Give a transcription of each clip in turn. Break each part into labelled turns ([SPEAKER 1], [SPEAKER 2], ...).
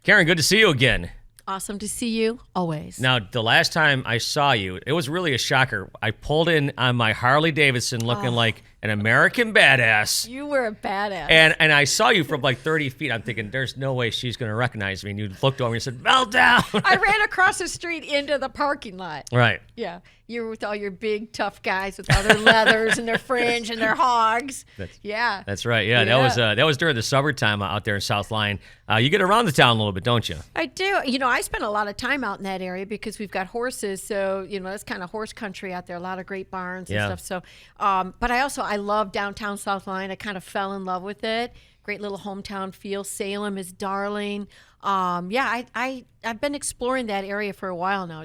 [SPEAKER 1] Karen, good to see you again.
[SPEAKER 2] Awesome to see you, always.
[SPEAKER 1] Now, the last time I saw you, it was really a shocker. I pulled in on my Harley Davidson looking like an American badass.
[SPEAKER 2] You were a badass.
[SPEAKER 1] And I saw you from like 30 feet. I'm thinking, there's no way she's going to recognize me. And you looked over and you said, meltdown.
[SPEAKER 2] I ran across the street into the parking lot.
[SPEAKER 1] Right.
[SPEAKER 2] Yeah. You were with all your big, tough guys with all their leathers and their fringe and their hogs.
[SPEAKER 1] That's right. Yeah, that was during the summertime out there in South Line. You get around the town a little bit, don't you?
[SPEAKER 2] I do. I spend a lot of time out in that area because we've got horses. So, that's kind of horse country out there. A lot of great barns and stuff. So, but I love downtown South Line. I kind of fell in love with it. Great little hometown feel. Salem is darling. I've been exploring that area for a while now.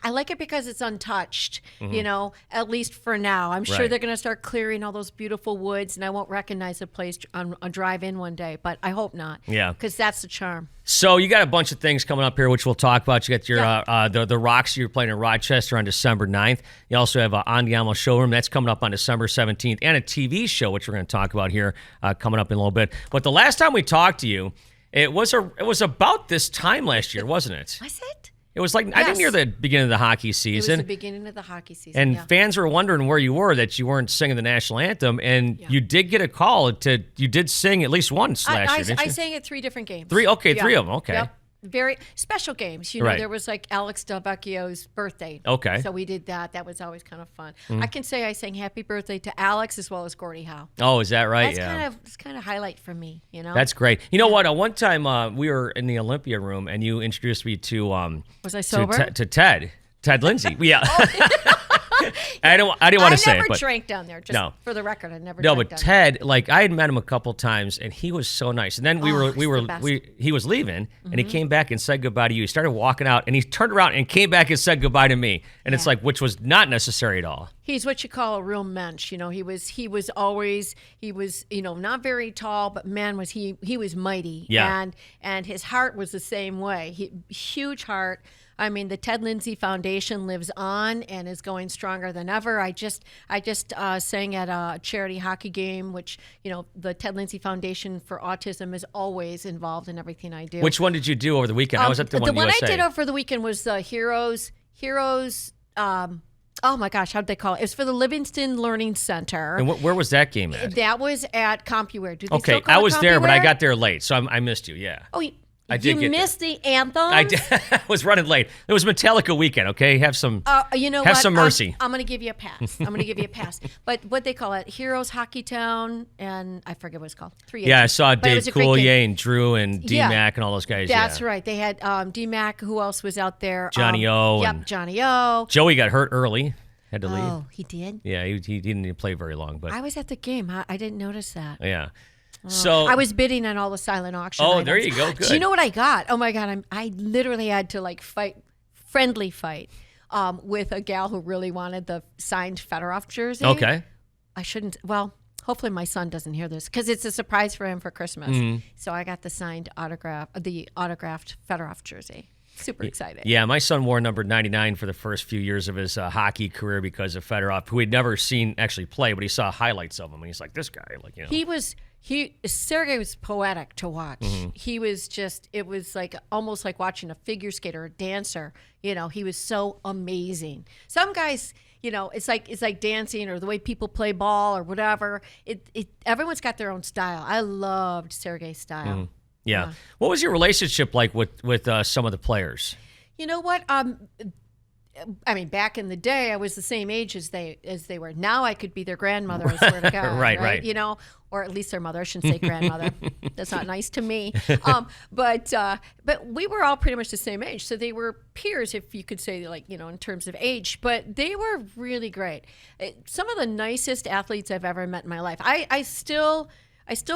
[SPEAKER 2] I like it because it's untouched, at least for now. I'm sure they're going to start clearing all those beautiful woods, and I won't recognize the place on a drive-in one day, but I hope not.
[SPEAKER 1] Yeah.
[SPEAKER 2] Because that's the charm.
[SPEAKER 1] So you got a bunch of things coming up here, which we'll talk about. You got your the Rocks you're playing in Rochester on December 9th. You also have Andiamo Showroom. That's coming up on December 17th, and a TV show, which we're going to talk about here coming up in a little bit. But the last time we talked to you, it was about this time last year, wasn't it?
[SPEAKER 2] Was it?
[SPEAKER 1] It was like, yes. I think near the beginning of the hockey season.
[SPEAKER 2] It was the beginning of the hockey season,
[SPEAKER 1] and fans were wondering where you were, that you weren't singing the national anthem, and you did get a call you did sing at least once last year, didn't you?
[SPEAKER 2] I sang at 3 different games.
[SPEAKER 1] 3 of them, okay.
[SPEAKER 2] Yep. Very special games. There was like Alex Del Vecchio's birthday.
[SPEAKER 1] Okay.
[SPEAKER 2] So we did that. That was always kind of fun. I can say I sang happy birthday to Alex as well as Gordie Howe.
[SPEAKER 1] Oh, is that right?
[SPEAKER 2] That's kind of highlight for me,
[SPEAKER 1] That's great. You know what? One time we were in the Olympia room and you introduced me to
[SPEAKER 2] was I sober?
[SPEAKER 1] To Ted Lindsay. Yeah. I didn't want to say it.
[SPEAKER 2] I never drank down there. Just for the record, I never.
[SPEAKER 1] No, but Ted, I had met him a couple times, and he was so nice. And then he was leaving, and he came back and said goodbye to you. He started walking out, and he turned around and came back and said goodbye to me. And it's which was not necessary at all.
[SPEAKER 2] He's what you call a real mensch. He was always not very tall, but man was he was mighty.
[SPEAKER 1] Yeah.
[SPEAKER 2] And his heart was the same way. Huge heart. I mean, the Ted Lindsay Foundation lives on and is going stronger than ever. I just sang at a charity hockey game, which, the Ted Lindsay Foundation for Autism is always involved in everything I do.
[SPEAKER 1] Which one did you do over the weekend? I was at the one
[SPEAKER 2] The one
[SPEAKER 1] USA.
[SPEAKER 2] I did over the weekend was the Heroes, oh my gosh, how'd they call it? It was for the Livingston Learning Center.
[SPEAKER 1] And where was that game at?
[SPEAKER 2] That was at CompuWare.
[SPEAKER 1] Okay, I was there, but I got there late, so I missed you, yeah.
[SPEAKER 2] Oh, you missed the anthem?
[SPEAKER 1] I was running late. It was Metallica weekend, okay? Have some some mercy.
[SPEAKER 2] I'm going to give you a pass. But what they call it, Heroes Hockey Town, and I forget what it's called. 3H.
[SPEAKER 1] Yeah, I saw Dave Coulier and Drew and D-Mac and all those guys.
[SPEAKER 2] That's right. They had D-Mac. Who else was out there?
[SPEAKER 1] Johnny O.
[SPEAKER 2] Yep, Johnny O.
[SPEAKER 1] Joey got hurt early. Had to leave.
[SPEAKER 2] Oh, he did?
[SPEAKER 1] Yeah, he didn't even play very long. But
[SPEAKER 2] I was at the game. I didn't notice that.
[SPEAKER 1] Yeah. So
[SPEAKER 2] I was bidding on all the silent auction items.
[SPEAKER 1] There you go. Good.
[SPEAKER 2] Do you know what I got? Oh my God! I literally had to friendly fight with a gal who really wanted the signed Fedorov jersey.
[SPEAKER 1] Okay.
[SPEAKER 2] I shouldn't. Well, hopefully my son doesn't hear this because it's a surprise for him for Christmas. Mm-hmm. So I got the autographed Fedorov jersey. Super excited.
[SPEAKER 1] Yeah, my son wore number 99 for the first few years of his hockey career because of Fedorov, who he'd never seen actually play, but he saw highlights of him, and he's like, this guy,
[SPEAKER 2] Seger was poetic to watch.
[SPEAKER 1] Mm-hmm.
[SPEAKER 2] He was it was almost like watching a figure skater, a dancer. He was so amazing. Some guys, it's like dancing or the way people play ball or whatever. Everyone's got their own style. I loved Sergei's style.
[SPEAKER 1] Mm-hmm. Yeah. What was your relationship like with some of the players?
[SPEAKER 2] You know what? I mean, back in the day, I was the same age as they were. Now I could be their grandmother, I swear to God.
[SPEAKER 1] right.
[SPEAKER 2] Or at least their mother. I shouldn't say grandmother. That's not nice to me. But we were all pretty much the same age. So they were peers, if you could say, in terms of age. But they were really great. Some of the nicest athletes I've ever met in my life. I still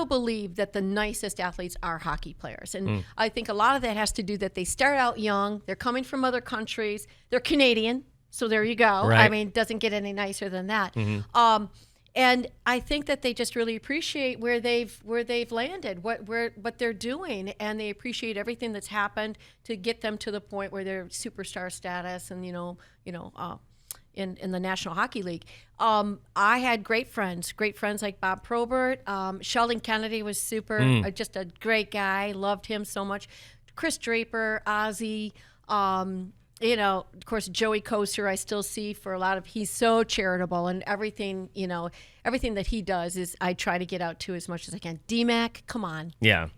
[SPEAKER 2] believe that the nicest athletes are hockey players. And I think a lot of that has to do that they start out young. They're coming from other countries. They're Canadian. So there you go.
[SPEAKER 1] Right.
[SPEAKER 2] I mean, it doesn't get any nicer than that. Mm-hmm. And I think that they just really appreciate where they've landed, what they're doing, and they appreciate everything that's happened to get them to the point where they're superstar status and in the National Hockey League. I had great friends like Bob Probert. Sheldon Kennedy was super, just a great guy. Loved him so much. Chris Draper, Ozzy, of course, Joey Coaster, I still see for a lot of, he's so charitable, and everything that he does is I try to get out to as much as I can. D-Mac, come on.
[SPEAKER 1] Yeah.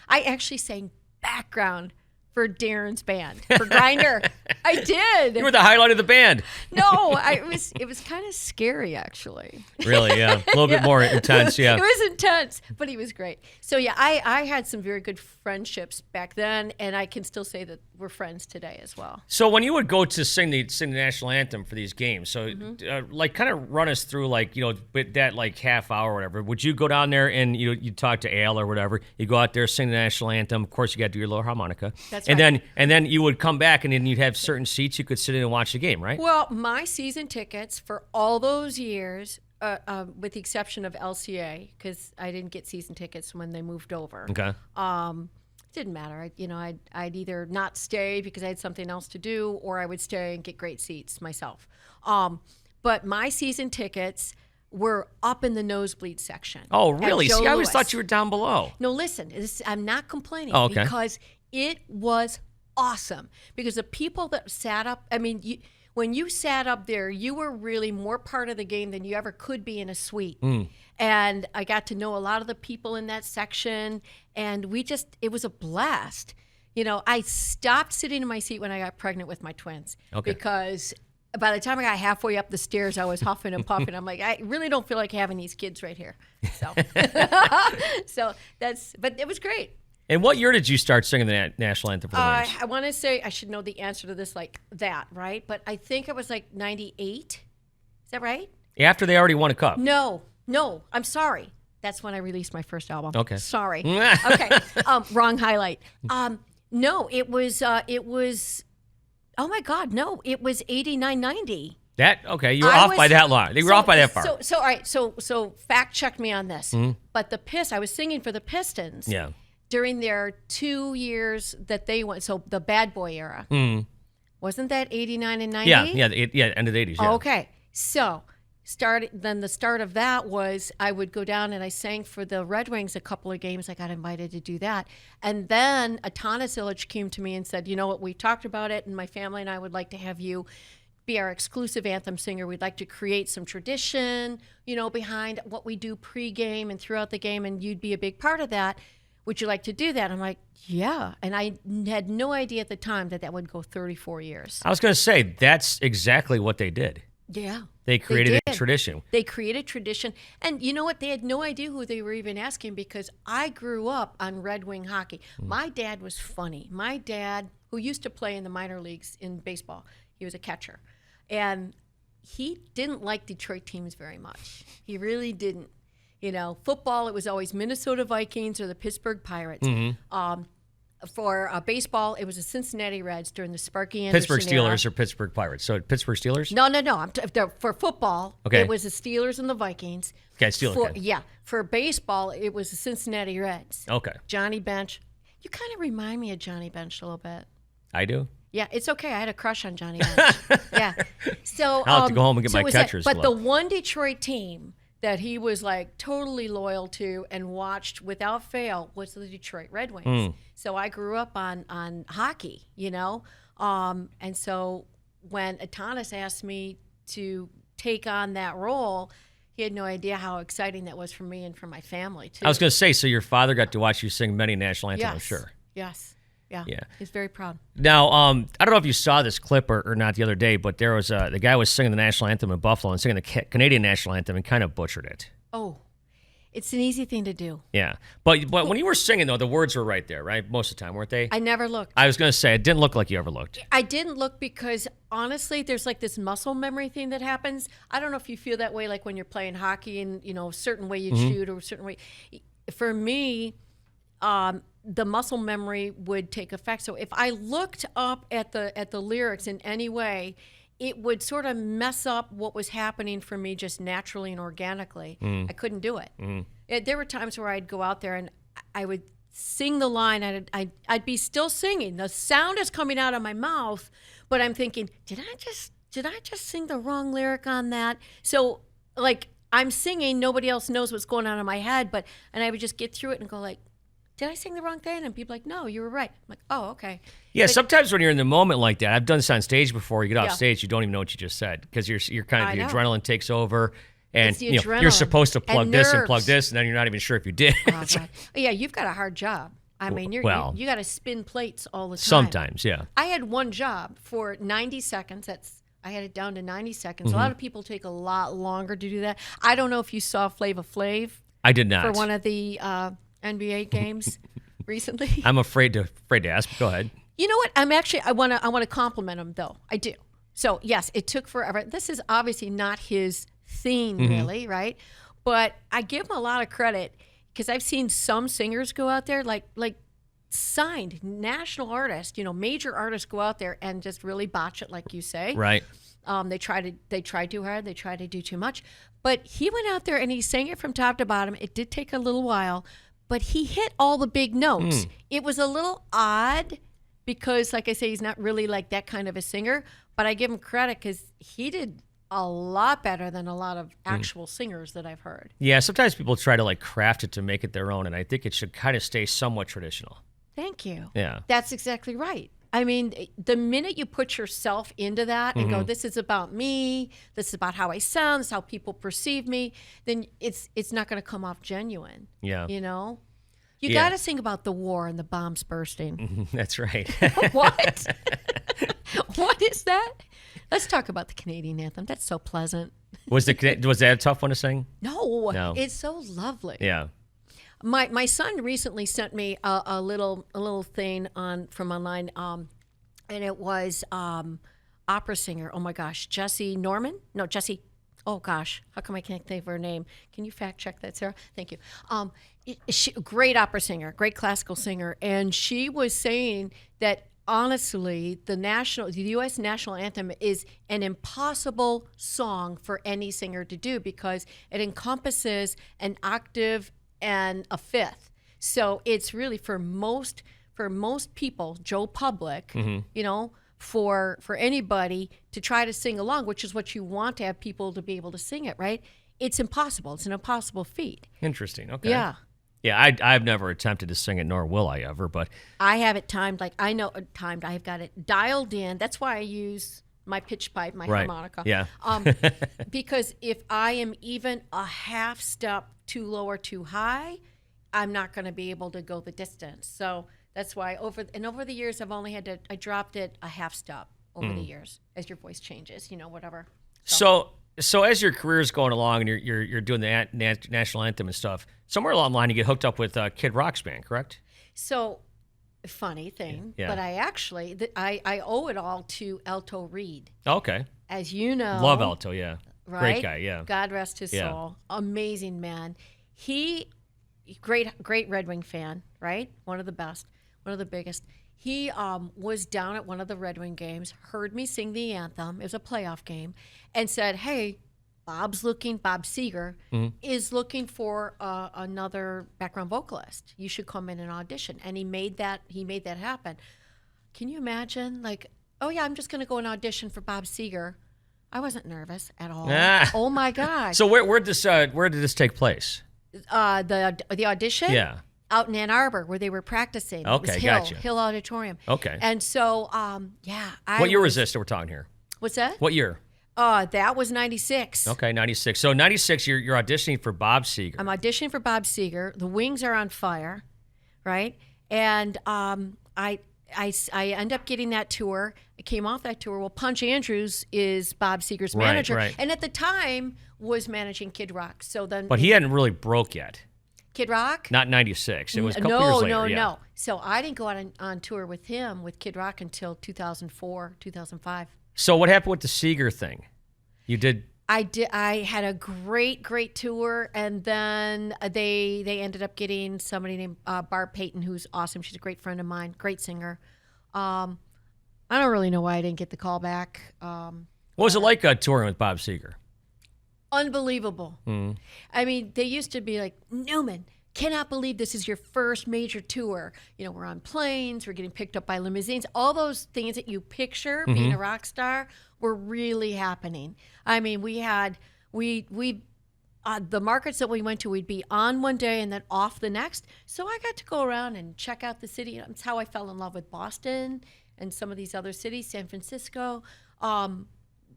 [SPEAKER 2] I actually sang background for Darren's band, for Grinder. I did.
[SPEAKER 1] You were the highlight of the band.
[SPEAKER 2] No, it was kind of scary, actually.
[SPEAKER 1] Really, yeah. A little bit more intense, yeah.
[SPEAKER 2] It was intense, but he was great. So, yeah, I had some very good friendships back then, and I can still say that we're friends today as well.
[SPEAKER 1] So when you would go to sing the national anthem for these games, so kind of run us through with that half hour or whatever. Would you go down there and you talk to Al or whatever? You go out there, sing the national anthem. Of course, you got to do your little harmonica.
[SPEAKER 2] That's
[SPEAKER 1] and
[SPEAKER 2] right.
[SPEAKER 1] then you would come back and then you'd have certain seats you could sit in and watch the game, right?
[SPEAKER 2] Well, my season tickets for all those years, with the exception of LCA, because I didn't get season tickets when they moved over.
[SPEAKER 1] Okay.
[SPEAKER 2] Didn't matter. I'd either not stay because I had something else to do, or I would stay and get great seats myself. But my season tickets were up in the nosebleed section.
[SPEAKER 1] Oh, really? See, I always
[SPEAKER 2] Lewis.
[SPEAKER 1] thought you were down below.
[SPEAKER 2] No, listen, I'm not complaining
[SPEAKER 1] because
[SPEAKER 2] it was awesome. Because the people that sat up, when you sat up there, you were really more part of the game than you ever could be in a suite. And I got to know a lot of the people in that section, and it was a blast. I stopped sitting in my seat when I got pregnant with my twins.
[SPEAKER 1] Okay.
[SPEAKER 2] Because by the time I got halfway up the stairs, I was huffing and puffing. I'm like, I really don't feel like having these kids right here. So, but it was great.
[SPEAKER 1] And what year did you start singing the national anthem for the Wings?
[SPEAKER 2] I want to say I should know the answer to this like that, right? But I think it was like 98. Is that right?
[SPEAKER 1] After they already won a cup.
[SPEAKER 2] No, I'm sorry. That's when I released my first album.
[SPEAKER 1] Okay.
[SPEAKER 2] Sorry. Okay. Wrong highlight. No, it was, oh my God, no, it was 89, 90.
[SPEAKER 1] You were off by that long. They were off by that far.
[SPEAKER 2] So all right, so fact check me on this. But I was singing for the Pistons.
[SPEAKER 1] Yeah.
[SPEAKER 2] During their 2 years that they went, so the bad boy era. Wasn't that 89 and 90?
[SPEAKER 1] Yeah, end of the 80s, yeah.
[SPEAKER 2] Okay. So, the start of that was I would go down and I sang for the Red Wings a couple of games. I got invited to do that. And then Atanas Illich came to me and said, you know what, we talked about it, and my family and I would like to have you be our exclusive anthem singer. We'd like to create some tradition, behind what we do pregame and throughout the game, and you'd be a big part of that. Would you like to do that? I'm like, yeah. And I had no idea at the time that would go 34 years.
[SPEAKER 1] I was going to say, that's exactly what they did.
[SPEAKER 2] Yeah.
[SPEAKER 1] They created a tradition.
[SPEAKER 2] They created tradition. And you know what? They had no idea who they were even asking, because I grew up on Red Wing hockey. My dad was funny. My dad, who used to play in the minor leagues in baseball, he was a catcher. And he didn't like Detroit teams very much. He really didn't. Football, it was always Minnesota Vikings or the Pittsburgh Pirates. For baseball, it was the Cincinnati Reds during the Sparky Anderson
[SPEAKER 1] Pittsburgh Steelers
[SPEAKER 2] era.
[SPEAKER 1] Or Pittsburgh Pirates. So Pittsburgh Steelers?
[SPEAKER 2] No. For football,
[SPEAKER 1] okay.
[SPEAKER 2] It was the Steelers and the Vikings.
[SPEAKER 1] Okay, Steelers.
[SPEAKER 2] Yeah. For baseball, it was the Cincinnati Reds.
[SPEAKER 1] Okay.
[SPEAKER 2] Johnny Bench. You kind of remind me of Johnny Bench a little bit.
[SPEAKER 1] I do?
[SPEAKER 2] Yeah, it's okay. I had a crush on Johnny Bench. Yeah. So
[SPEAKER 1] I'll have to go home and get my catcher's
[SPEAKER 2] But
[SPEAKER 1] glove.
[SPEAKER 2] the one Detroit team that he was like totally loyal to and watched without fail was the Detroit Red Wings. So I grew up on hockey, and so when Atanas asked me to take on that role, he had no idea how exciting that was for me and for my family too.
[SPEAKER 1] I was going to say, so your father got to watch you sing many national anthems,
[SPEAKER 2] yes.
[SPEAKER 1] I'm sure.
[SPEAKER 2] Yes. Yeah. He's very proud.
[SPEAKER 1] Now, I don't know if you saw this clip or not the other day, but there was the guy was singing the national anthem in Buffalo and singing the Canadian national anthem and kind of butchered it.
[SPEAKER 2] Oh, it's an easy thing to do.
[SPEAKER 1] Yeah. But when you were singing, though, the words were right there, right? Most of the time, weren't they?
[SPEAKER 2] I never looked.
[SPEAKER 1] I was going to say, it didn't look like you ever looked.
[SPEAKER 2] I didn't look because, honestly, there's like this muscle memory thing that happens. I don't know if you feel that way, like when you're playing hockey and, a certain way you shoot or a certain way. For me, the muscle memory would take effect. So if I looked up at the lyrics in any way, it would sort of mess up what was happening for me just naturally and organically. I couldn't do it. There were times where I'd go out there and I would sing the line. I'd be still singing. The sound is coming out of my mouth, but I'm thinking, did I just sing the wrong lyric on that? So like I'm singing, nobody else knows what's going on in my head, and I would just get through it and go like, did I sing the wrong thing? And people like, no, you were right. I'm like, oh, okay.
[SPEAKER 1] Yeah,
[SPEAKER 2] But
[SPEAKER 1] sometimes when you're in the moment like that, I've done this on stage before. You get off
[SPEAKER 2] Yeah.
[SPEAKER 1] stage, you don't even know what you just said because you're kind of
[SPEAKER 2] I
[SPEAKER 1] the
[SPEAKER 2] know.
[SPEAKER 1] adrenaline takes over, and
[SPEAKER 2] It's the
[SPEAKER 1] you're
[SPEAKER 2] adrenaline
[SPEAKER 1] supposed to plug
[SPEAKER 2] and
[SPEAKER 1] this and plug
[SPEAKER 2] nerves.
[SPEAKER 1] this, and then you're not even sure if you did.
[SPEAKER 2] Oh, God. Yeah, you've got a hard job. I mean, you
[SPEAKER 1] Well,
[SPEAKER 2] got to spin plates all the time.
[SPEAKER 1] Sometimes, yeah.
[SPEAKER 2] I had one job for 90 seconds. I had it down to 90 seconds. A lot of people take a lot longer to do that. I don't know if you saw Flava Flav
[SPEAKER 1] I did not.
[SPEAKER 2] for one of the NBA games recently.
[SPEAKER 1] I'm afraid to ask. Go ahead.
[SPEAKER 2] You know what? I want to compliment him though. I do. So yes, it took forever. This is obviously not his theme, really, right? But I give him a lot of credit because I've seen some singers go out there like signed national artists, major artists go out there and just really botch it, like you say.
[SPEAKER 1] Right.
[SPEAKER 2] They try too hard. They try to do too much. But he went out there and he sang it from top to bottom. It did take a little while, but he hit all the big notes. It was a little odd because, like I say, he's not really like that kind of a singer. But I give him credit because he did a lot better than a lot of actual singers that I've heard.
[SPEAKER 1] Yeah, sometimes people try to craft it to make it their own, and I think it should kind of stay somewhat traditional.
[SPEAKER 2] Thank you.
[SPEAKER 1] Yeah.
[SPEAKER 2] That's exactly right. I mean, the minute you put yourself into that and go, this is about me, this is about how I sound, this is how people perceive me, then it's not going to come off genuine.
[SPEAKER 1] Yeah.
[SPEAKER 2] You
[SPEAKER 1] Yeah.
[SPEAKER 2] got to sing about the war and the bombs bursting.
[SPEAKER 1] That's right.
[SPEAKER 2] What? What is that? Let's talk about the Canadian anthem. That's so pleasant.
[SPEAKER 1] Was that a tough one to sing?
[SPEAKER 2] No. It's so lovely.
[SPEAKER 1] Yeah.
[SPEAKER 2] My son recently sent me a little thing from online, and it was opera singer. Oh my gosh, Jessie Norman? No, Jessie. Oh gosh, how come I can't think of her name? Can you fact check that, Sarah? Thank you. Great opera singer, great classical singer, and she was saying that honestly, the U.S. national anthem is an impossible song for any singer to do because it encompasses an octave and a fifth. So it's really for most people, Joe Public, for anybody to try to sing along, which is what you want to have people to be able to sing it, right? It's impossible. It's an impossible feat.
[SPEAKER 1] Interesting. Okay.
[SPEAKER 2] Yeah.
[SPEAKER 1] Yeah, I've never attempted to sing it, nor will I ever. But
[SPEAKER 2] I have it timed. I know timed. I've got it dialed in. That's why I use my pitch pipe, my harmonica.
[SPEAKER 1] Yeah.
[SPEAKER 2] Because if I am even a half step too low or too high, I'm not going to be able to go the distance. So that's why over the years, I dropped it a half step over the years as your voice changes, whatever.
[SPEAKER 1] So as your career is going along and you're doing the national anthem and stuff, somewhere along the line you get hooked up with Kid Rock's band, correct?
[SPEAKER 2] So, funny thing,
[SPEAKER 1] Yeah.
[SPEAKER 2] but I actually I owe it all to Alto Reed.
[SPEAKER 1] Okay.
[SPEAKER 2] As you know,
[SPEAKER 1] Love Alto, yeah.
[SPEAKER 2] right?
[SPEAKER 1] Great guy, yeah.
[SPEAKER 2] God rest his
[SPEAKER 1] Yeah.
[SPEAKER 2] soul. Amazing man. Great Red Wing fan, right? One of the best, one of the biggest. He was down at one of the Red Wing games, heard me sing the anthem. It was a playoff game, and said, "Hey, Bob Seger is looking for another background vocalist. You should come in and audition." And he made that happen. Can you imagine? Oh yeah, I'm just going to go and audition for Bob Seger. I wasn't nervous at all. Oh my God.
[SPEAKER 1] So where did this take place?
[SPEAKER 2] The audition?
[SPEAKER 1] Yeah.
[SPEAKER 2] Out in Ann Arbor where they were practicing.
[SPEAKER 1] Okay,
[SPEAKER 2] it was
[SPEAKER 1] gotcha.
[SPEAKER 2] Hill Auditorium.
[SPEAKER 1] Okay.
[SPEAKER 2] And so,
[SPEAKER 1] What year was this that we're talking here?
[SPEAKER 2] What's that?
[SPEAKER 1] What year?
[SPEAKER 2] That was 96.
[SPEAKER 1] Okay, 96. So 96, you're auditioning for Bob Seger.
[SPEAKER 2] I'm auditioning for Bob Seger. The Wings are on fire, right? And I end up getting that tour. I came off that tour. Well, Punch Andrews is Bob Seger's manager.
[SPEAKER 1] Right.
[SPEAKER 2] And at the time was managing Kid Rock. So then,
[SPEAKER 1] But he hadn't really broke yet.
[SPEAKER 2] Kid Rock?
[SPEAKER 1] Not 96. It was a couple years later.
[SPEAKER 2] No. So I didn't go out on tour with him, with Kid Rock, until 2004, 2005.
[SPEAKER 1] So what happened with the Seger thing? You did.
[SPEAKER 2] I had a great tour, and then they ended up getting somebody named Barb Payton, who's awesome. She's a great friend of mine, great singer. I don't really know why I didn't get the call back.
[SPEAKER 1] What was it like touring with Bob Seger?
[SPEAKER 2] Unbelievable. I mean, they used to be like, Newman, cannot believe this is your first major tour. We're on planes, we're getting picked up by limousines. All those things that you picture being a rock star were really happening. I mean, we the markets that we went to, we'd be on one day and then off the next. So I got to go around and check out the city. That's how I fell in love with Boston and some of these other cities, San Francisco.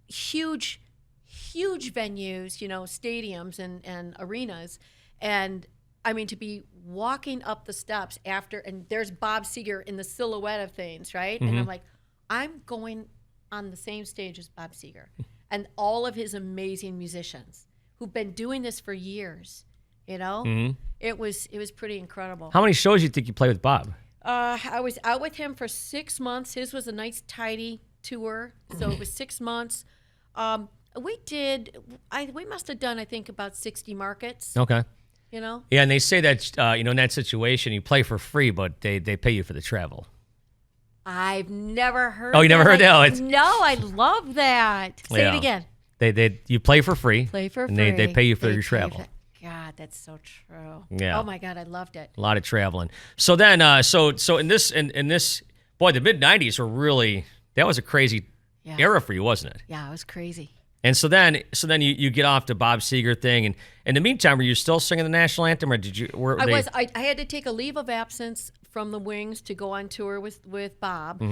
[SPEAKER 2] Huge venues, stadiums and arenas. And I mean, to be walking up the steps after, and there's Bob Seger in the silhouette of things, right? And I'm like, I'm going on the same stage as Bob Seger and all of his amazing musicians who've been doing this for years. It was pretty incredible.
[SPEAKER 1] How many shows do you think you played with Bob?
[SPEAKER 2] I was out with him for 6 months. His was a nice, tidy tour, so it was 6 months. We must have done, I think, about 60 markets.
[SPEAKER 1] Okay.
[SPEAKER 2] Yeah,
[SPEAKER 1] and they say that in that situation, you play for free, but they pay you for the travel.
[SPEAKER 2] I've never heard.
[SPEAKER 1] Oh, you never heard that?
[SPEAKER 2] No, I love that. Say it again.
[SPEAKER 1] You play for free.
[SPEAKER 2] Play for
[SPEAKER 1] and
[SPEAKER 2] free.
[SPEAKER 1] they pay you for your travel.
[SPEAKER 2] God, that's so true.
[SPEAKER 1] Yeah.
[SPEAKER 2] Oh my God, I loved it.
[SPEAKER 1] A lot of traveling. So then, so in this, boy, the mid '90s were really, that was a crazy era for you, wasn't it?
[SPEAKER 2] Yeah, it was crazy.
[SPEAKER 1] And so then you get off the Bob Seger thing, and in the meantime, were you still singing the national anthem, or did you?
[SPEAKER 2] I had to take a leave of absence from the Wings to go on tour with Bob,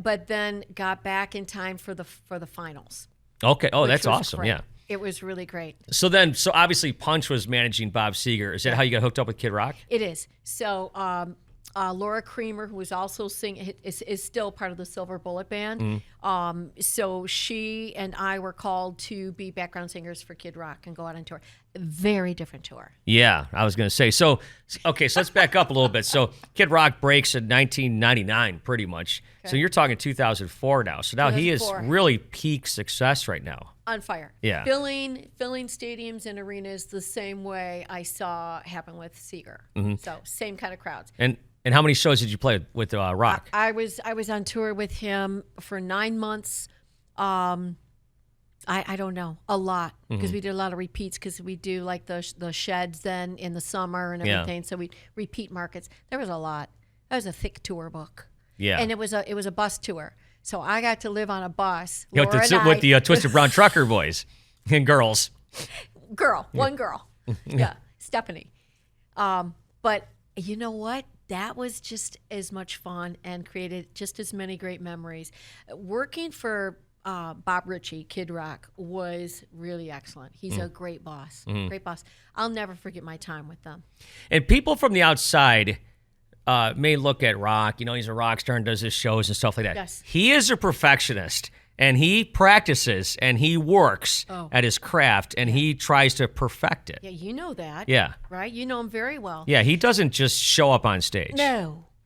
[SPEAKER 2] but then got back in time for the finals.
[SPEAKER 1] Okay. Oh, that's awesome.
[SPEAKER 2] Great.
[SPEAKER 1] Yeah.
[SPEAKER 2] It was really great.
[SPEAKER 1] So obviously Punch was managing Bob Seger. Is that how you got hooked up with Kid Rock?
[SPEAKER 2] It is. So Laura Creamer, who was also singing, is still part of the Silver Bullet Band. So she and I were called to be background singers for Kid Rock and go out on tour. Very different tour.
[SPEAKER 1] Yeah, I was going to say. So let's back up a little bit. So Kid Rock breaks in 1999, pretty much. Okay. So you're talking 2004 now. So now he is really peak success right now.
[SPEAKER 2] On fire.
[SPEAKER 1] Yeah.
[SPEAKER 2] Filling stadiums and arenas the same way I saw happen with Seger. So same kind of crowds.
[SPEAKER 1] And how many shows did you play with Rock?
[SPEAKER 2] I was on tour with him for 9 months. I don't know, a lot, because we did a lot of repeats, because we do like the sheds then in the summer and everything. So we repeat markets. There was a lot. That was a thick tour book. Yeah. And it was a bus tour. So I got to live on a bus.
[SPEAKER 1] With the Twisted Brown Trucker boys and girls.
[SPEAKER 2] One girl. Yeah, Stephanie. But you know what? That was just as much fun and created just as many great memories. Working for Bob Ritchie, Kid Rock, was really excellent. He's a great boss. Great boss. I'll never forget my time with them. And people from the outside may look at Rock, he's a rock star and does his shows and stuff like that. Yes.
[SPEAKER 1] He is a perfectionist, and he practices and he works at his craft, and he tries to perfect it.
[SPEAKER 2] Yeah, you know that.
[SPEAKER 1] Yeah.
[SPEAKER 2] Right? You know him very well.
[SPEAKER 1] Yeah, he doesn't just show up on stage.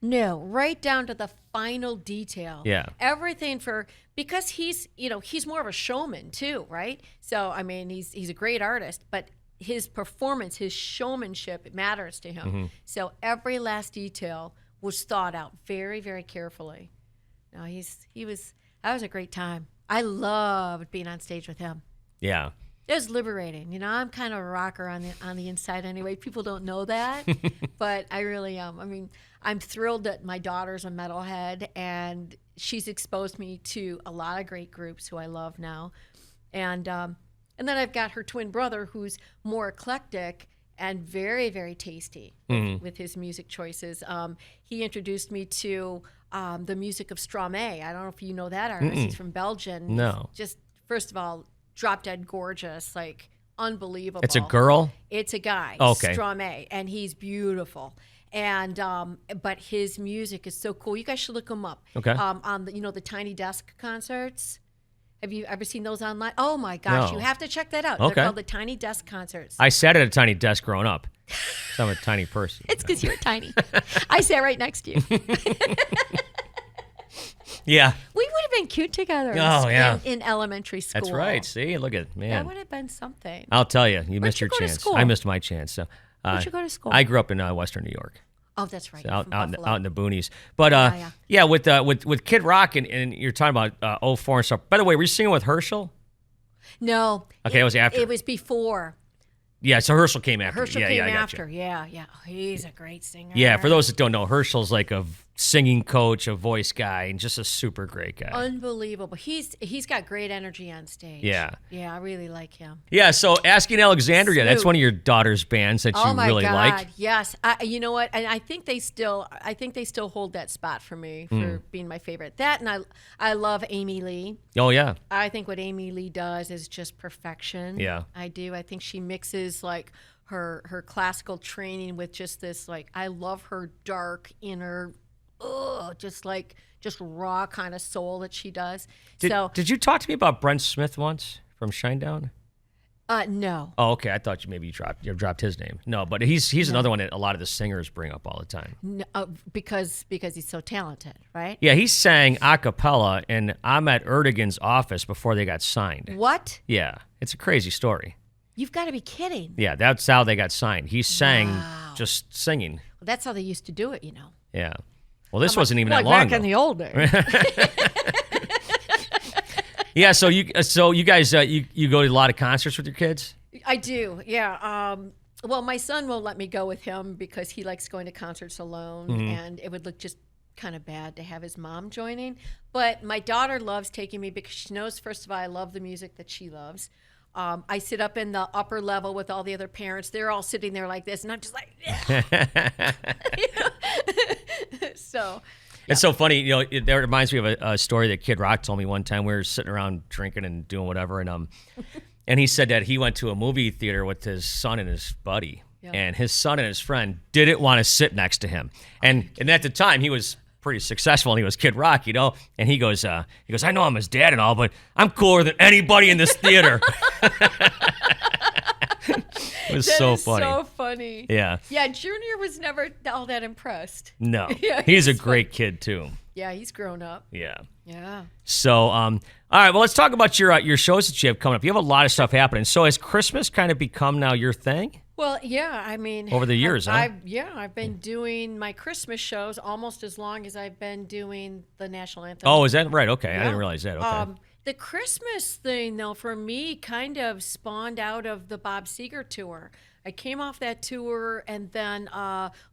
[SPEAKER 2] No, right down to the final detail.
[SPEAKER 1] Yeah.
[SPEAKER 2] Everything because he's more of a showman too, right? So, I mean, he's a great artist, but his performance, his showmanship, it matters to him. So every last detail was thought out very, very carefully. No, that was a great time. I loved being on stage with him.
[SPEAKER 1] Yeah.
[SPEAKER 2] It was liberating. I'm kind of a rocker on the inside anyway. People don't know that, but I really am. I mean, I'm thrilled that my daughter's a metalhead, and she's exposed me to a lot of great groups who I love now. And then I've got her twin brother, who's more eclectic and very, very tasty with his music choices. He introduced me to the music of Stromae. I don't know if you know that artist. He's from Belgium.
[SPEAKER 1] No.
[SPEAKER 2] Just, first of all, drop dead gorgeous, like unbelievable.
[SPEAKER 1] It's a girl?
[SPEAKER 2] It's a guy.
[SPEAKER 1] Okay.
[SPEAKER 2] Stromae, and he's beautiful. And but his music is so cool. You guys should look him up.
[SPEAKER 1] Okay.
[SPEAKER 2] On the Tiny Desk concerts. Have you ever seen those online? Oh my gosh,
[SPEAKER 1] No.
[SPEAKER 2] You have to check that out.
[SPEAKER 1] Okay.
[SPEAKER 2] They're called the Tiny Desk concerts.
[SPEAKER 1] I sat at a tiny desk growing up. So I'm a tiny person.
[SPEAKER 2] It's because you're tiny. I sat right next to you.
[SPEAKER 1] Yeah.
[SPEAKER 2] We would have been cute together in elementary school.
[SPEAKER 1] That's right. See, look at man.
[SPEAKER 2] That would have been something.
[SPEAKER 1] I'll tell you, you missed your
[SPEAKER 2] you go to
[SPEAKER 1] chance.
[SPEAKER 2] school?
[SPEAKER 1] I missed my chance. So,
[SPEAKER 2] Where'd you go to school?
[SPEAKER 1] I grew up in Western New York.
[SPEAKER 2] Oh, that's right.
[SPEAKER 1] So out in the boonies. But with Kid Rock and you're talking about 04 and stuff. By the way, were you singing with Herschel?
[SPEAKER 2] No.
[SPEAKER 1] Okay, it was after.
[SPEAKER 2] It was before.
[SPEAKER 1] Yeah, so Herschel came after.
[SPEAKER 2] Herschel came
[SPEAKER 1] I
[SPEAKER 2] after.
[SPEAKER 1] gotcha.
[SPEAKER 2] Yeah. Oh, he's a great singer.
[SPEAKER 1] Yeah, for those that don't know, Herschel's like a singing coach, a voice guy, and just a super great guy.
[SPEAKER 2] Unbelievable. He's got great energy on stage.
[SPEAKER 1] Yeah.
[SPEAKER 2] Yeah, I really like him.
[SPEAKER 1] Yeah, so Asking Alexandria,
[SPEAKER 2] Snoop.
[SPEAKER 1] that's one of your daughter's bands that you really like.
[SPEAKER 2] Yes. You know what? And I think they still hold that spot for me for being my favorite. That, and I love Amy Lee.
[SPEAKER 1] Oh, yeah.
[SPEAKER 2] I think what Amy Lee does is just perfection.
[SPEAKER 1] Yeah.
[SPEAKER 2] I do. I think she mixes like her classical training with just this, like, I love her dark inner just raw kind of soul that she does.
[SPEAKER 1] Did you talk to me about Brent Smith once from Shinedown?
[SPEAKER 2] No.
[SPEAKER 1] Oh, okay. I thought you dropped his name. No, but he's another one that a lot of the singers bring up all the time.
[SPEAKER 2] No, because he's so talented, right?
[SPEAKER 1] Yeah, he sang a cappella, and I'm at Erdogan's office before they got signed.
[SPEAKER 2] What?
[SPEAKER 1] Yeah, it's a crazy story.
[SPEAKER 2] You've got to be kidding.
[SPEAKER 1] Yeah, that's how they got signed. He sang just singing.
[SPEAKER 2] Well, that's how they used to do it, you know.
[SPEAKER 1] Yeah. Well, this wasn't even that long
[SPEAKER 2] back
[SPEAKER 1] ago.
[SPEAKER 2] in the old days.
[SPEAKER 1] Yeah, so you guys you go to a lot of concerts with your kids?
[SPEAKER 2] I do, yeah. Well, my son won't let me go with him because he likes going to concerts alone, and it would look just kind of bad to have his mom joining. But my daughter loves taking me because she knows, first of all, I love the music that she loves. I sit up in the upper level with all the other parents. They're all sitting there like this, and I'm just like, yeah. So
[SPEAKER 1] it's so funny. You know, that reminds me of a story that Kid Rock told me one time. We were sitting around drinking and doing whatever, and he said that he went to a movie theater with his son and his buddy, and his son and his friend didn't want to sit next to him, and at the time he was pretty successful, and he was Kid Rock, you know. And he goes, I know I'm his dad and all, but I'm cooler than anybody in this theater. It was so funny.
[SPEAKER 2] So funny.
[SPEAKER 1] Yeah.
[SPEAKER 2] Yeah. Junior was never all that impressed.
[SPEAKER 1] No.
[SPEAKER 2] Yeah,
[SPEAKER 1] he's a great kid too.
[SPEAKER 2] Yeah, he's grown up.
[SPEAKER 1] Yeah.
[SPEAKER 2] Yeah.
[SPEAKER 1] So, all right. Well, let's talk about your shows that you have coming up. You have a lot of stuff happening. So, has Christmas kind of become now your thing?
[SPEAKER 2] Well, yeah, I mean,
[SPEAKER 1] over the years,
[SPEAKER 2] I've been doing my Christmas shows almost as long as I've been doing the national anthem.
[SPEAKER 1] Oh, is that right? Okay,
[SPEAKER 2] yeah.
[SPEAKER 1] I didn't realize that. Okay.
[SPEAKER 2] The Christmas thing, though, for me, kind of spawned out of the Bob Seger tour. I came off that tour, and then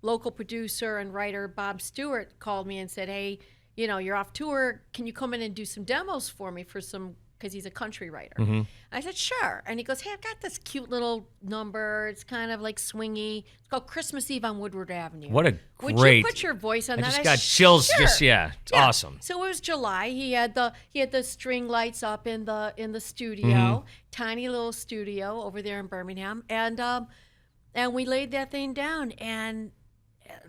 [SPEAKER 2] local producer and writer Bob Stewart called me and said, "Hey, you know, you're off tour. Can you come in and do some demos for me for some?" Because he's a country writer. I said, sure. And he goes, hey, I've got this cute little number. It's kind of like swingy. It's called Christmas Eve on Woodward Avenue.
[SPEAKER 1] What a great.
[SPEAKER 2] Would you put your voice on that?
[SPEAKER 1] I just got chills.
[SPEAKER 2] Sure.
[SPEAKER 1] It's awesome.
[SPEAKER 2] So it was July. He had the string lights up in the studio, tiny little studio over there in Birmingham. And we laid that thing down, and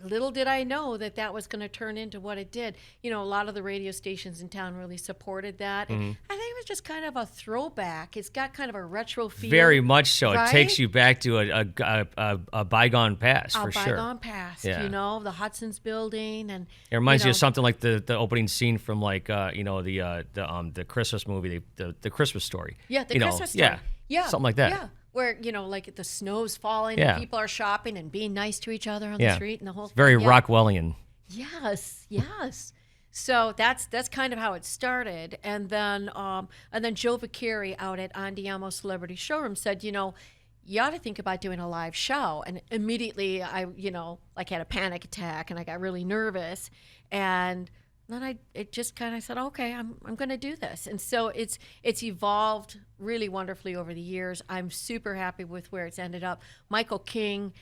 [SPEAKER 2] little did I know that was going to turn into what it did. You know, a lot of the radio stations in town really supported that. And I think it was just kind of a throwback. It's got kind of a retro feel.
[SPEAKER 1] Very much so.
[SPEAKER 2] Right?
[SPEAKER 1] It takes you back to a bygone past, for sure.
[SPEAKER 2] A bygone past, you know, the Hudson's building. And
[SPEAKER 1] it reminds you of something like the opening scene from, like, the Christmas movie, the Christmas Story.
[SPEAKER 2] Yeah, the Christmas Story. Yeah.
[SPEAKER 1] Something like that.
[SPEAKER 2] Yeah. Where, you know, like the snow's falling and people are shopping and being nice to each other on the street and the whole thing.
[SPEAKER 1] Very Rockwellian.
[SPEAKER 2] Yes. So that's kind of how it started. And then Joe Vicari out at Andiamo Celebrity Showroom said, you know, you ought to think about doing a live show. And immediately I, you know, like had a panic attack and I got really nervous. And then it just kind of said, okay, I'm going to do this. And so it's evolved really wonderfully over the years. I'm super happy with where it's ended up. Michael King,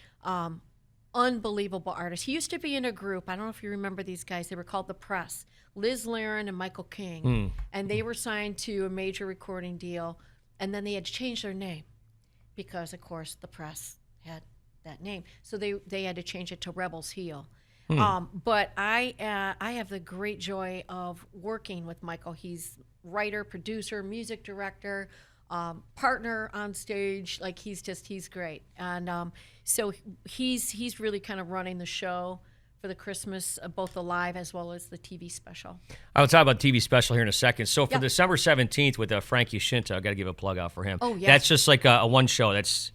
[SPEAKER 2] unbelievable artist. He used to be in a group. I don't know if you remember these guys. They were called The Press. Liz Laren and Michael King. And they were signed to a major recording deal. And then they had to change their name because, of course, The Press had that name. So they had to change it to Rebels Heal. But I have the great joy of working with Michael. He's writer, producer, music director, partner on stage. Like he's great. And so he's really kind of running the show for the Christmas, both the live as well as the TV special.
[SPEAKER 1] I'll talk about TV special here in a second. So for December 17th with Frankie Shinta, I've got to give a plug out for him.
[SPEAKER 2] Oh, yeah.
[SPEAKER 1] That's just like a one show. That's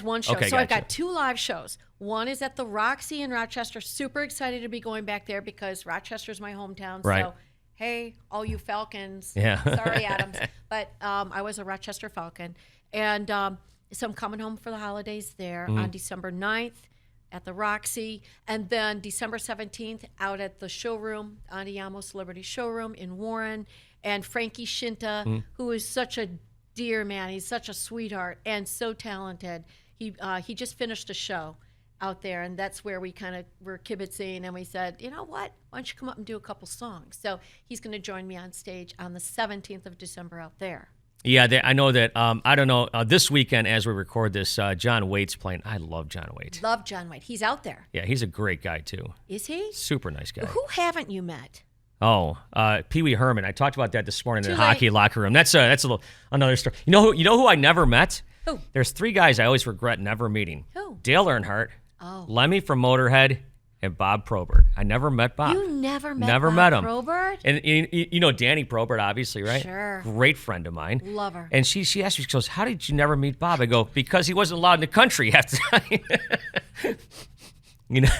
[SPEAKER 2] one show.
[SPEAKER 1] Okay,
[SPEAKER 2] so
[SPEAKER 1] gotcha.
[SPEAKER 2] I've got 2 live shows. One is at the Roxy in Rochester. Super excited to be going back there because Rochester's my hometown.
[SPEAKER 1] Right.
[SPEAKER 2] So, hey, all you Falcons.
[SPEAKER 1] Yeah.
[SPEAKER 2] Sorry, Adams. But I was a Rochester Falcon. And so I'm coming home for the holidays there on December 9th. at the Roxy, and then December 17th out at the showroom, Andiamo Celebrity Showroom in Warren, and Frankie Shinta, who is such a dear man. He's such a sweetheart and so talented. He just finished a show out there, and that's where we kind of were kibitzing, and we said, you know what, why don't you come up and do a couple songs? So he's going to join me on stage on the 17th of December out there.
[SPEAKER 1] Yeah, I know that. I don't know. This weekend, as we record this, John Waite's playing. I love John Waite.
[SPEAKER 2] Love John Waite. He's out there.
[SPEAKER 1] Yeah, he's a great guy, too.
[SPEAKER 2] Is he?
[SPEAKER 1] Super nice guy.
[SPEAKER 2] Who haven't you met?
[SPEAKER 1] Oh, Pee Wee Herman. I talked about that this morning in the hockey locker room. That's another story. You know who I never met?
[SPEAKER 2] Who?
[SPEAKER 1] There's 3 guys I always regret never meeting.
[SPEAKER 2] Who?
[SPEAKER 1] Dale Earnhardt,
[SPEAKER 2] Oh.
[SPEAKER 1] Lemmy from Motorhead, and Bob Probert. I never met Bob.
[SPEAKER 2] You never met
[SPEAKER 1] Never
[SPEAKER 2] Bob
[SPEAKER 1] met him.
[SPEAKER 2] Probert?
[SPEAKER 1] And you know Danny Probert, obviously, right?
[SPEAKER 2] Sure.
[SPEAKER 1] Great friend of mine.
[SPEAKER 2] Love her.
[SPEAKER 1] And she asked me, she goes, how did you never meet Bob? I go, because he wasn't allowed in the country half the time. You know?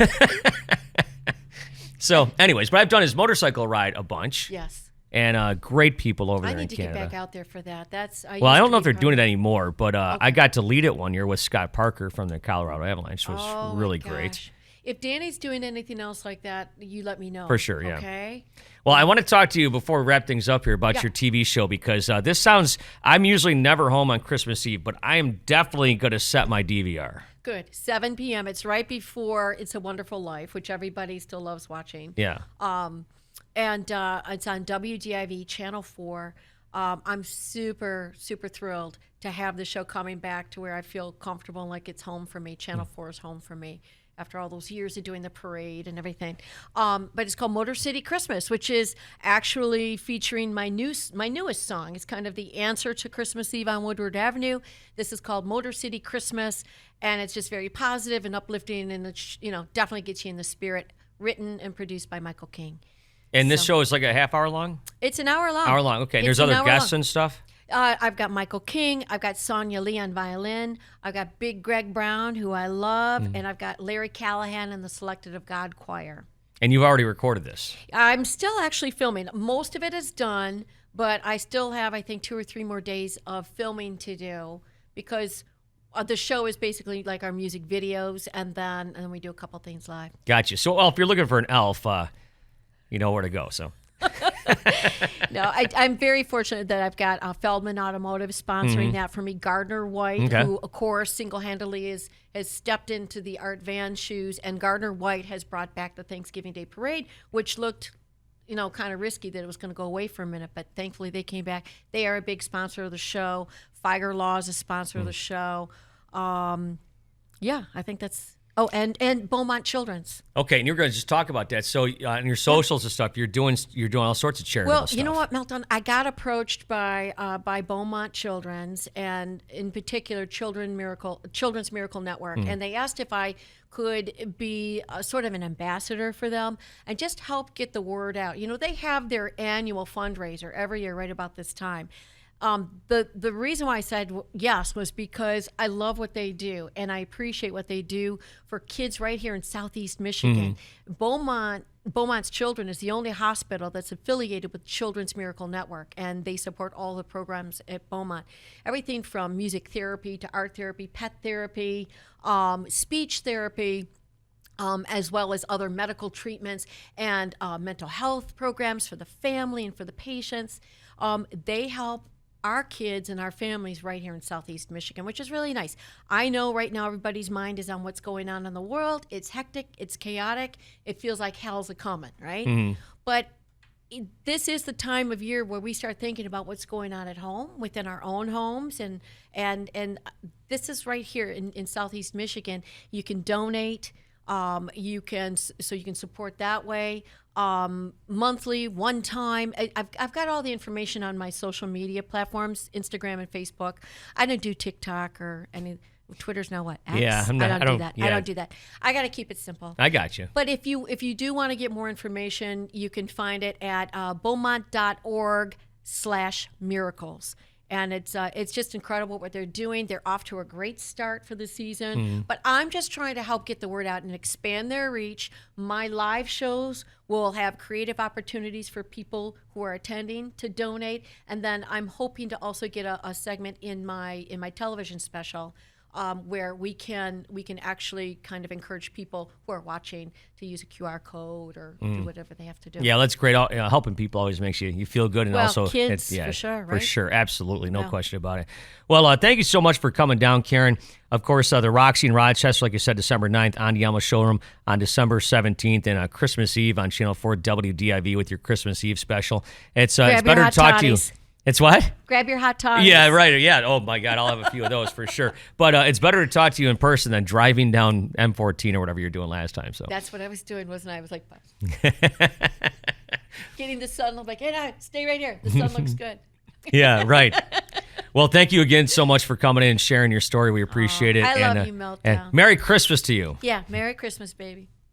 [SPEAKER 1] So, anyways, but I've done his motorcycle ride a bunch.
[SPEAKER 2] Yes.
[SPEAKER 1] And great people over there in
[SPEAKER 2] I need to
[SPEAKER 1] Canada.
[SPEAKER 2] get back out there for that.
[SPEAKER 1] I don't know if they're doing it anymore, but I got to lead it one year with Scott Parker from the Colorado Avalanche. It was really great.
[SPEAKER 2] If Danny's doing anything else like that, you let me know.
[SPEAKER 1] For sure, yeah.
[SPEAKER 2] Okay?
[SPEAKER 1] Well, I want to talk to you before we wrap things up here about your TV show, because I'm usually never home on Christmas Eve, but I am definitely going to set my DVR.
[SPEAKER 2] Good. 7 p.m. It's right before It's a Wonderful Life, which everybody still loves watching.
[SPEAKER 1] Yeah.
[SPEAKER 2] And it's on WDIV Channel 4. I'm super, super thrilled to have the show coming back to where I feel comfortable and like it's home for me. Channel 4 is home for me after all those years of doing the parade and everything. But it's called Motor City Christmas, which is actually featuring my newest song. It's kind of the answer to Christmas Eve on Woodward Avenue. This is called Motor City Christmas, and it's just very positive and uplifting, and it, definitely gets you in the spirit. Written and produced by Michael King.
[SPEAKER 1] And this show is like a half hour long?
[SPEAKER 2] It's an hour long.
[SPEAKER 1] Hour long, okay. And there's other guests and stuff?
[SPEAKER 2] I've got Michael King. I've got Sonia Lee on violin. I've got Big Greg Brown, who I love. And I've got Larry Callahan and the Selected of God Choir.
[SPEAKER 1] And you've already recorded this?
[SPEAKER 2] I'm still actually filming. Most of it is done, but I still have, I think, 2 or 3 more days of filming to do, because the show is basically like our music videos, and then we do a couple things live.
[SPEAKER 1] Gotcha. So, if you're looking for an elf, you know where to go. So,
[SPEAKER 2] No, I'm very fortunate that I've got Feldman Automotive sponsoring that for me. Gardner White, who, of course, single-handedly has stepped into the Art Van shoes, and Gardner White has brought back the Thanksgiving Day Parade, which looked, kind of risky that it was going to go away for a minute, but thankfully they came back. They are a big sponsor of the show. Feiger Law is a sponsor of the show. Yeah, I think that's... Oh, and Beaumont Children's.
[SPEAKER 1] Okay, and you're going to just talk about that. So on your socials and stuff, you're doing all sorts of charitable stuff.
[SPEAKER 2] Well, you know what, Milton? I got approached by Beaumont Children's, and in particular Children's Miracle Network, and they asked if I could be sort of an ambassador for them and just help get the word out. They have their annual fundraiser every year right about this time. The reason why I said yes was because I love what they do, and I appreciate what they do for kids right here in Southeast Michigan. Beaumont's Children is the only hospital that's affiliated with Children's Miracle Network, and they support all the programs at Beaumont. Everything from music therapy to art therapy, pet therapy, speech therapy, as well as other medical treatments and mental health programs for the family and for the patients. They help our kids and our families right here in Southeast Michigan, which is really nice. I know right now everybody's mind is on what's going on in the world. It's hectic. It's chaotic. It feels like hell's a-coming, right? But this is the time of year where we start thinking about what's going on at home, within our own homes, and this is right here in Southeast Michigan. You can donate. You can support that way. Monthly, one time. I've got all the information on my social media platforms, Instagram and Facebook. I don't do TikTok or any. Twitter's now what? X?
[SPEAKER 1] Yeah,
[SPEAKER 2] I don't do that. Yeah. I don't do that. I got to keep it simple.
[SPEAKER 1] I got you.
[SPEAKER 2] But if you do want to get more information, you can find it at beaumont.org/miracles. And it's just incredible what they're doing. They're off to a great start for the season. But I'm just trying to help get the word out and expand their reach. My live shows will have creative opportunities for people who are attending to donate. And then I'm hoping to also get a segment in my television special where we can actually kind of encourage people who are watching to use a QR code or do whatever they have to do.
[SPEAKER 1] Yeah, that's great. Helping people always makes you feel good, and also
[SPEAKER 2] kids for sure, right?
[SPEAKER 1] For sure, absolutely, no question about it. Well, thank you so much for coming down, Karen. Of course, the Roxy in Rochester, like you said, December 9th, on the Alma Showroom on December 17th, and Christmas Eve on Channel 4 WDIV with your Christmas Eve special. It's better to talk to you. It's what?
[SPEAKER 2] Grab your hot toddies.
[SPEAKER 1] Yeah, right. Yeah. Oh, my God. I'll have a few of those for sure. But it's better to talk to you in person than driving down M14 or whatever you're doing last time. So
[SPEAKER 2] that's what I was doing, wasn't I? I was like, getting the sun. I'm like, hey, no, stay right here. The sun looks good.
[SPEAKER 1] Yeah, right. Well, thank you again so much for coming in and sharing your story. We appreciate it.
[SPEAKER 2] I love you, Meltdown.
[SPEAKER 1] And Merry Christmas to you.
[SPEAKER 2] Yeah, Merry Christmas, baby.